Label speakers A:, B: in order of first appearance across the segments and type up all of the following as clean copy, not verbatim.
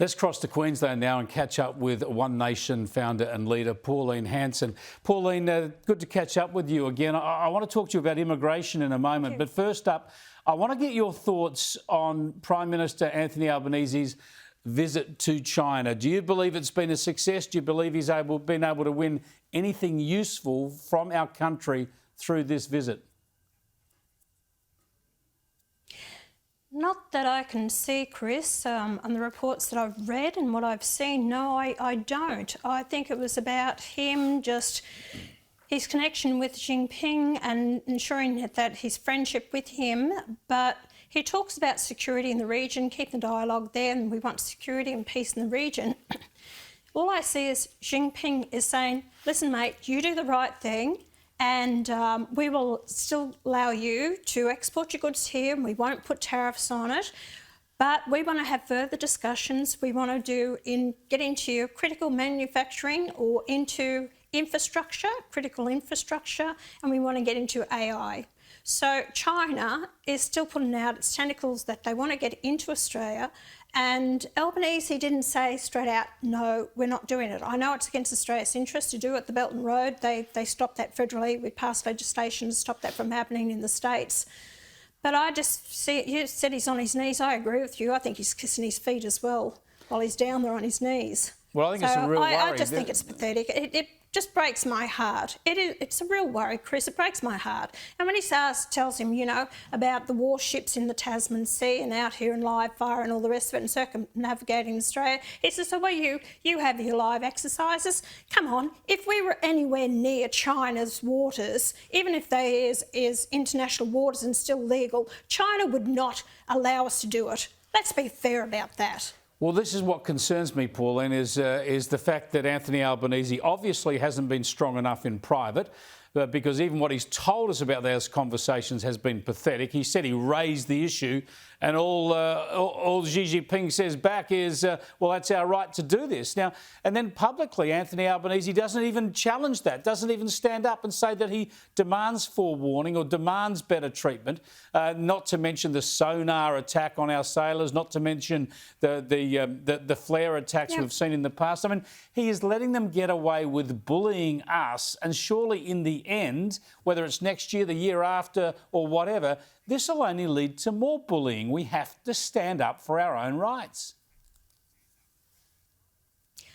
A: Let's cross to Queensland now and catch up with One Nation founder and leader Pauline Hanson. Pauline, good to catch up with you again. I want to talk to you about immigration in a moment, but first up, I want to get your thoughts on Prime Minister Anthony Albanese's visit to China. Do you believe it's been a success? Do you believe he's been able to win anything useful from our country through this visit?
B: Not that I can see, Chris, on the reports that I've read and what I've seen. No, I don't. I think it was about him, just his connection with Xi Jinping and ensuring that his friendship with him. But he talks about security in the region, keep the dialogue there, and we want security and peace in the region. All I see is Xi Jinping is saying, listen, mate, you do the right thing, and we will still allow you to export your goods here and we won't put tariffs on it. But we want to have further discussions. We want to get into your critical manufacturing or into infrastructure, critical infrastructure, and we want to get into AI. So China is still putting out its tentacles that they want to get into Australia, and Albanese didn't say straight out, no, we're not doing it. I know it's against Australia's interest to do it. The Belt and Road, they stopped that federally. We passed legislation to stop that from happening in the States. But I just see, you said he's on his knees. I agree with you. I think he's kissing his feet as well while he's down there on his knees.
A: Well, I think it's a real worry.
B: I just think it's pathetic. It just breaks my heart. It's a real worry, Chris. It breaks my heart. And when he tells him, you know, about the warships in the Tasman Sea and out here in live fire and all the rest of it and circumnavigating Australia, he says, so well, you have your live exercises. Come on, if we were anywhere near China's waters, even if they is international waters and still legal, China would not allow us to do it. Let's be fair about that.
A: Well, this is what concerns me, Pauline, is the fact that Anthony Albanese obviously hasn't been strong enough in private, because even what he's told us about those conversations has been pathetic. He said he raised the issue, and all Xi Jinping says back is, well, that's our right to do this. Now, and then publicly, Anthony Albanese doesn't even challenge that, doesn't even stand up and say that he demands forewarning or demands better treatment, not to mention the sonar attack on our sailors, not to mention the flare attacks we've seen in the past. I mean, he is letting them get away with bullying us, and surely in the end, whether it's next year, the year after or whatever, this will only lead to more bullying. We have to stand up for our own rights.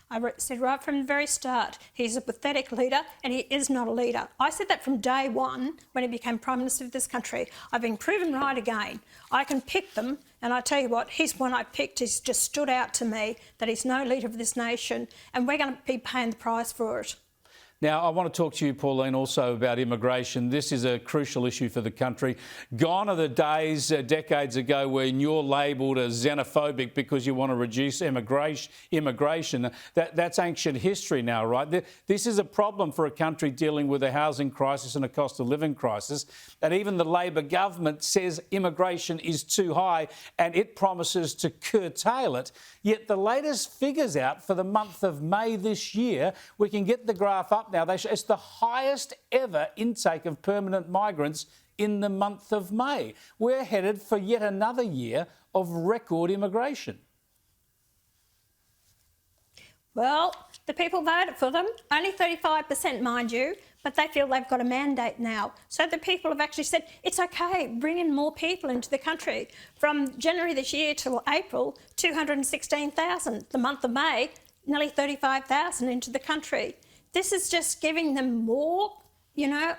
B: I said right from the very start, he's a pathetic leader and he is not a leader. I said that from day one when he became Prime Minister of this country. I've been proven right again. I can pick them, and I tell you what, he's one I picked. He's just stood out to me that he's no leader of this nation, and we're going to be paying the price for it.
A: Now, I want to talk to you, Pauline, also about immigration. This is a crucial issue for the country. Gone are the days, decades ago, when you're labelled as xenophobic because you want to reduce immigration. That's ancient history now, right? This is a problem for a country dealing with a housing crisis and a cost of living crisis. And even the Labor government says immigration is too high and it promises to curtail it. Yet the latest figures out for the month of May this year, we can get the graph up now. It's the highest ever intake of permanent migrants in the month of May. We're headed for yet another year of record immigration.
B: Well, the people voted for them, only 35%, mind you, but they feel they've got a mandate now. So the people have actually said, it's okay, bring in more people into the country. From January this year till April, 216,000. The month of May, nearly 35,000 into the country. This is just giving them more, you know,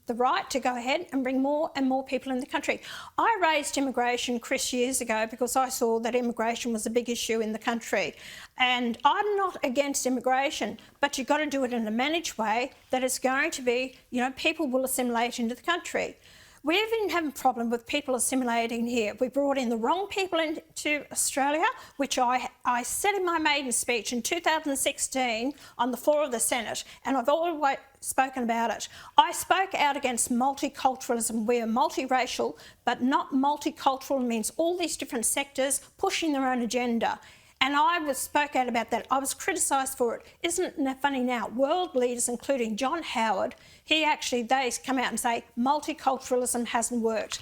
B: the right to go ahead and bring more and more people in the country. I raised immigration, Chris, years ago because I saw that immigration was a big issue in the country. And I'm not against immigration, but you've got to do it in a managed way that it's going to be, you know, people will assimilate into the country. We've been having a problem with people assimilating here. We brought in the wrong people into Australia, which I said in my maiden speech in 2016 on the floor of the Senate, and I've always spoken about it. I spoke out against multiculturalism. We are multiracial, but not multicultural means all these different sectors pushing their own agenda. And I spoke out about that. I was criticised for it. Isn't it funny now? World leaders, including John Howard, they come out and say multiculturalism hasn't worked.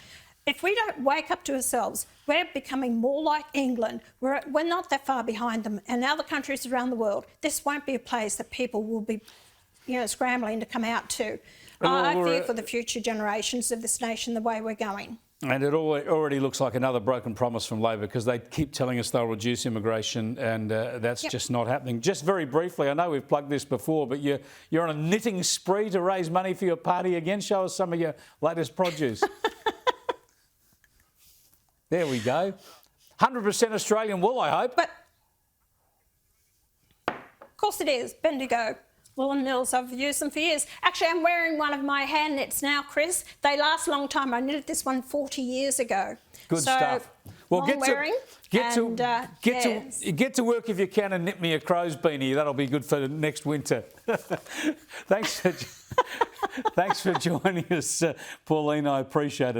B: If we don't wake up to ourselves, we're becoming more like England. We're not that far behind them. And other countries around the world, this won't be a place that people will be, scrambling to come out to. I fear for the future generations of this nation the way we're going.
A: And it already looks like another broken promise from Labor, because they keep telling us they'll reduce immigration, and that's just not happening. Just very briefly, I know we've plugged this before, but you're on a knitting spree to raise money for your party again. Show us some of your latest produce. There we go. 100% Australian wool, I hope.
B: But, of course it is. Bendigo woolen mills, I've used them for years. Actually, I'm wearing one of my hand knits now, Chris. They last a long time. I knitted this one 40 years ago.
A: Good stuff. Well, get to work if you can and knit me a crow's beanie. That'll be good for next winter. Thanks for joining us, Pauline. I appreciate it.